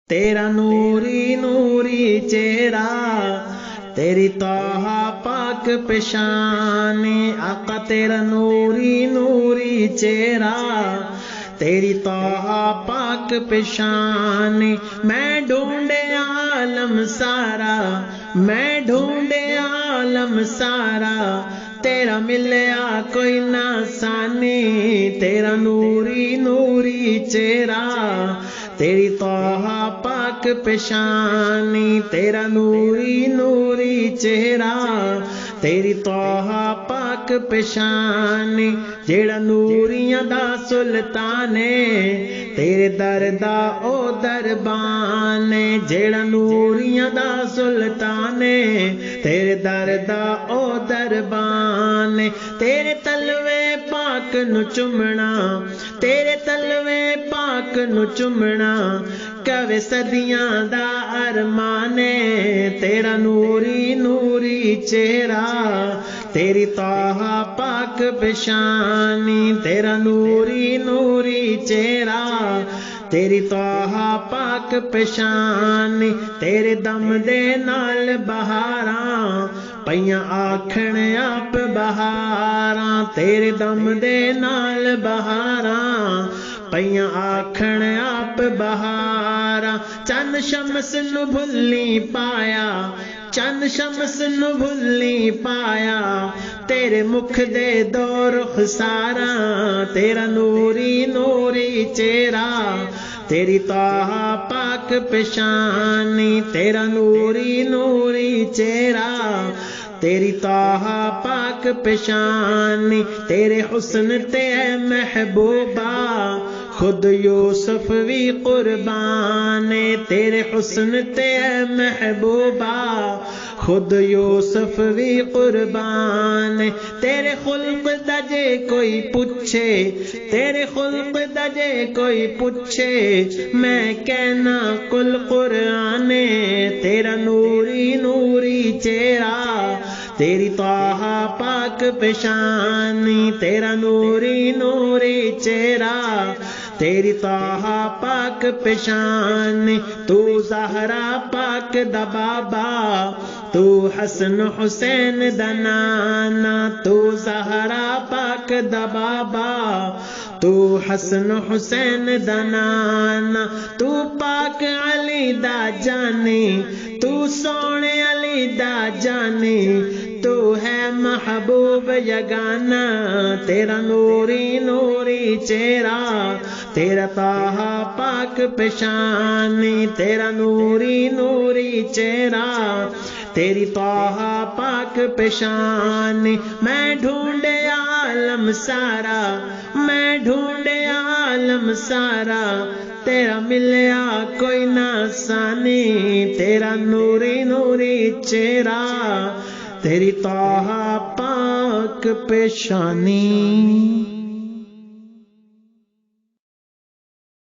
تیرا نوری نوری چہرہ، تیری طٰہٰ پاک پیشان، آقا تیرا نوری نوری چہرہ، تیری طٰہٰ پاک پیشان، میں ڈھونڈے عالم سارا، میں ڈھونڈے عالم سارا، تیرا ملیا کوئی نہ ثانی، تیرا نوری نوری چہرہ، تیری طٰہٰ پاک پیشانی، تیرا نوری نوری چہرہ، تیری طٰہٰ پاک پیشانی، جیڑا نوریاں دا سلطان ہے، تیرے در دا او دربان ہے، جیڑا نوریاں دا سلطان ہے، تیرے در دا او دربان ہے، تیرے تلوے پاک نو چومنا، تیرے تلوے پاک نو چومنا، کوے صدیاں دا ارمان ہے، تیرا نوری نوری چہرہ، تیری طٰہٰ پاک پیشانی، تیرا نوری نوری چہرہ، تیری طٰہٰ پاک پیشانی، تیرے دم دے نال بہاراں پیاں آکھن آپ بہاراں، تیرے دم دے نال بہاراں پیاں آکھن آپ بہاراں، چن شمس نو بھلی پایا، چن شمس نو بھلی پایا، تیرے مکھ دے دو رخ سارا، تیرا نوری نوری چہرہ، تیری طٰہٰ پاک پیشانی، تیرا نوری نوری چہرہ، تیری طٰہٰ پاک پیشانی، تیرے حسن تے اے محبوبہ خود یوسف وی قربان، تیرے حسن تے اے محبوبہ خود یوسف وی قربان، تیرے خلق دا جے کوئی پوچھے، تیرے خلق دا جے کوئی پوچھے، میں کہنا کل قرآن، تیرا نوری نوری چہرہ، تیری طٰہٰ پاک پیشانی، تیرا نوری نوری چہرہ، تیری طٰہٰ پاک پیشانی، تو زہرا پاک دا بابا، تو حسن حسین دا نانا، تو زہرا پاک دا بابا، تو حسن حسین دا نانا، تو پاک علی دا جانی، تو سونے علی دا جانی، تو ہے محبوب یگانا، تیرا نوری نوری چہرہ، تیرا طٰہٰ پاک پیشانی، تیرا نوری نوری چہرہ، تیری طٰہٰ پاک پیشانی، میں ڈھونڈے عالم سارا، میں ڈھونڈے عالم سارا، تیرا ملیا کوئی نہ ثانی، تیرا نوری نوری چہرہ، تیری طٰہٰ پاک پیشانی۔